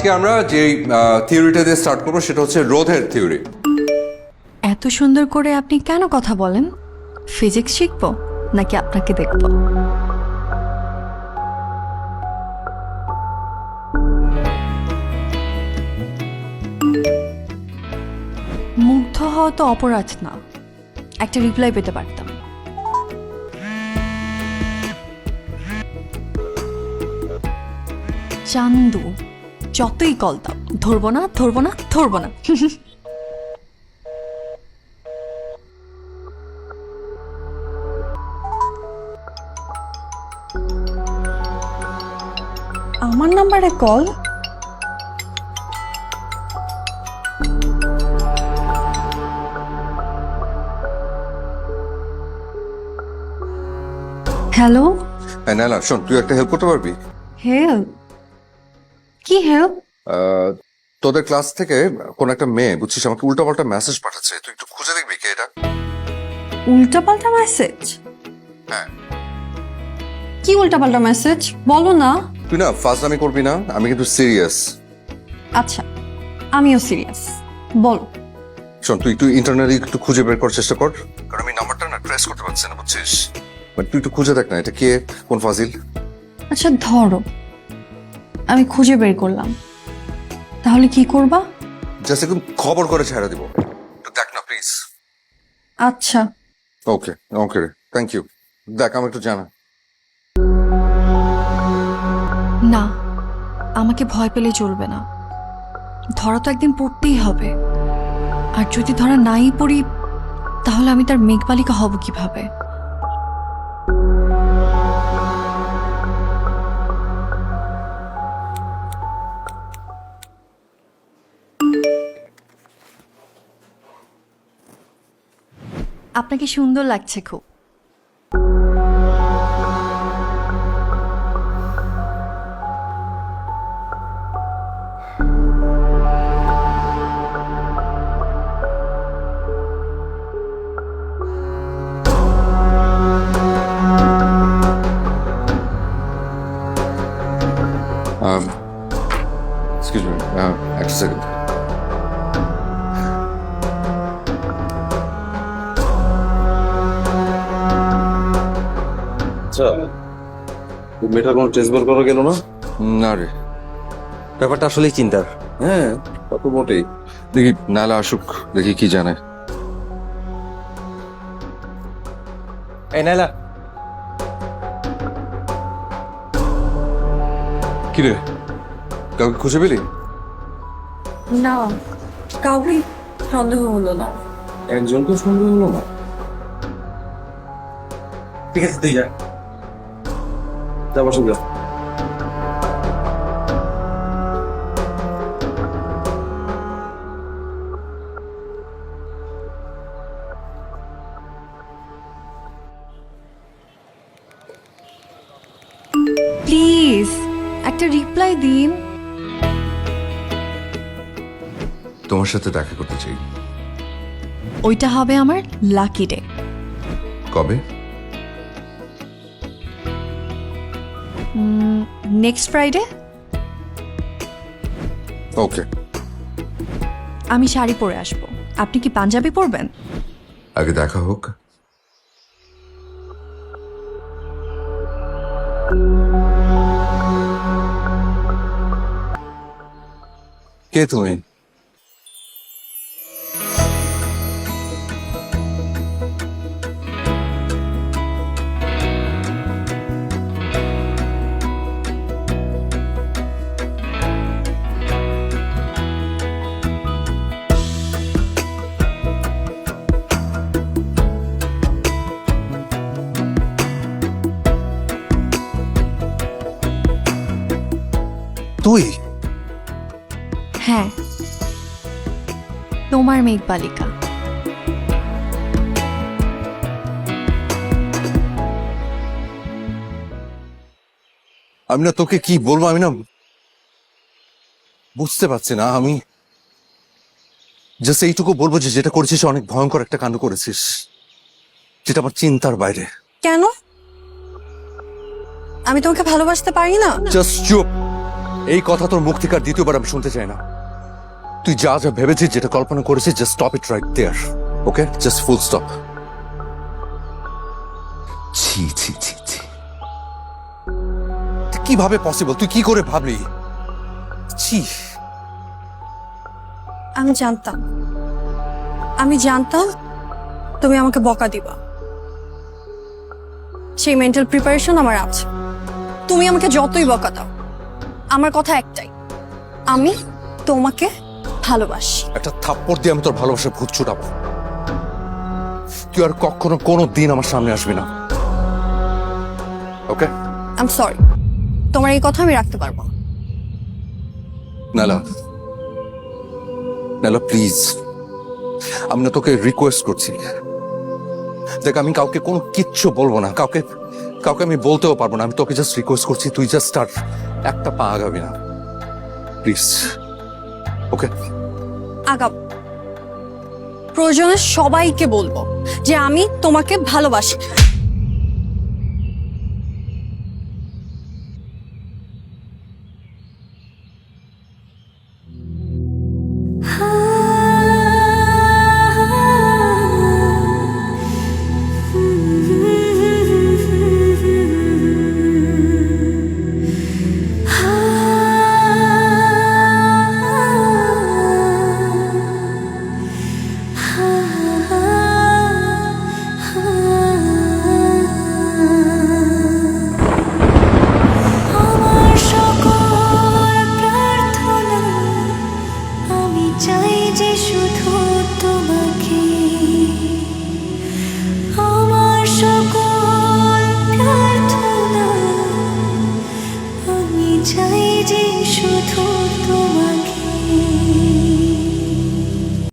আজকে আমরা যে থিওরিটা দিয়ে স্টার্ট করবো সেটা হচ্ছে রোধের থিওরি। এত সুন্দর করে আপনি কেন কথা বলেন? ফিজিক্স শিখবো নাকি আপনাকে দেখবো? মুগ্ধ হওয়া তো অপরাধ না, একটা রিপ্লাই পেতে পারতাম। চান্দু, যতই কল দাও, ধরবো না ধরবো না ধরবো না। আমার নাম্বারে কল? হ্যালো, হ্যাঁ নাইলা শোন, তুই একটা হেল্প করতে পারবি? হেল্প? কি হেল্প? তোদের ক্লাস থেকে কোন একটা মেয়ে বুঝছিস আমাকে উল্টাপাল্টা মেসেজ পাঠাচ্ছে, তুই একটু খুঁজে দেখবি কে এটা? উল্টাপাল্টা মেসেজ? হ্যাঁ। কি উল্টাপাল্টা মেসেজ বলো না। তুই না ফাজলামি করবি না, আমি কিন্তু সিরিয়াস। আচ্ছা, আমিও সিরিয়াস, বলো। শোন, তুই একটু ইন্টারনালি একটু খুঁজে বের করার চেষ্টা কর, কারণ আমি নাম্বারটা না ট্রেস করতে পারছি না বুঝছিস। তুই একটু খুঁজে দেখ না, এটা কে, কোন ফাজিল। আচ্ছা ধরো আমি খুঁজে বের করলাম, তাহলে কি করবা? জাস্ট একদম খবর করে ছেড়ে দিব, একটু দেখ না প্লিজ। আচ্ছা ওকে ওকে রে, থ্যাংক ইউ। দেখ আমি একটু জানা। না, আমাকে ভয় পেলে চলবে না, ধরা তো একদিন পড়তেই হবে। আর যদি ধরা নাই পড়ি, তাহলে আমি তার মেঘবালিকা হব কিভাবে? আপনাকে সুন্দর লাগছে খুব। এক্সকিউজ মি, একটা সেকেন্ড। আচ্ছা, মেয়েটার কোনো টেস্ট বের করা গেল না? না রে, ব্যাপারটা আসলেই চিন্তার। হ্যাঁ, তা তো মোটেই। দেখি নালা আসুক, দেখি কি জানে। এই নাইলা, কি রে, কাউকে খুঁজে পেলি? না, কাউকে সন্দেহ হলো না। একজনকে সন্দেহ হলো না? ঠিক আছে, তুই যা, যা বসে যা। প্লিজ একটা রিপ্লাই দিন। তোমার সাথে দেখা করতে চাই। ওইটা হবে আমার লাকি ডে। কবে? Next Friday. ওকে। আমি শাড়ি পরে আসবো, আপনি কি পাঞ্জাবি পরবেন? আগে দেখা হোক। কে তুমি? তুই? হ্যাঁ, তোমার মেঘবালিকা। আমি না তোকে কি বলবো, আমি না বুঝতে পারছি না। আমি জাস্ট এইটুকু বলবো যে যেটা করেছিস অনেক ভয়ঙ্কর একটা কাণ্ড করেছিস, যেটা আমার চিন্তার বাইরে। কেন? আমি তোমাকে ভালোবাসতে পারি না? জাস্ট চুপ। এই কথা তোর মুখ থেকে আর দ্বিতীয়বার আমি শুনতে চাই না। তুই যা যা ভেবেছিস, যেটা কল্পনা করেছিস, just stop it right there. Okay, just full stop. ছি ছি ছি ছি, কিভাবে পসিবল? তুই কি করে ভাবলি? ছি। আমি জানতাম তুমি আমাকে বকা দিবা, সেই মেন্টাল প্রিপারেশন আমার আছে। তুমি আমাকে যতই বকা দাও, আমার কথা একটাই, আমি তোমাকে ভালোবাসি। একটা থাপ্পড় দিয়ে আমি তোর ভালোবাসা ভূত ছুটাবো। তুই আর কখনো কোনো দিন আমার সামনে আসবি না। ওকে? আই এম সরি, তোমার এই কথা আমি রাখতে পারবো না। নালা, নালা প্লিজ, আমি না তোকে রিকোয়েস্ট করছি। দেখ, আমি কাউকে কোনো কিচ্ছু বলবো না, কাউকে আমি বলতেও পারবো না। আমি তোকে জাস্ট রিকোয়েস্ট করছি, তুই জাস্ট আর একটা পা আগাবি না, প্লিজ। ওকে? আগাম প্রয়োজনে সবাইকে বলবো যে আমি তোমাকে ভালোবাসি।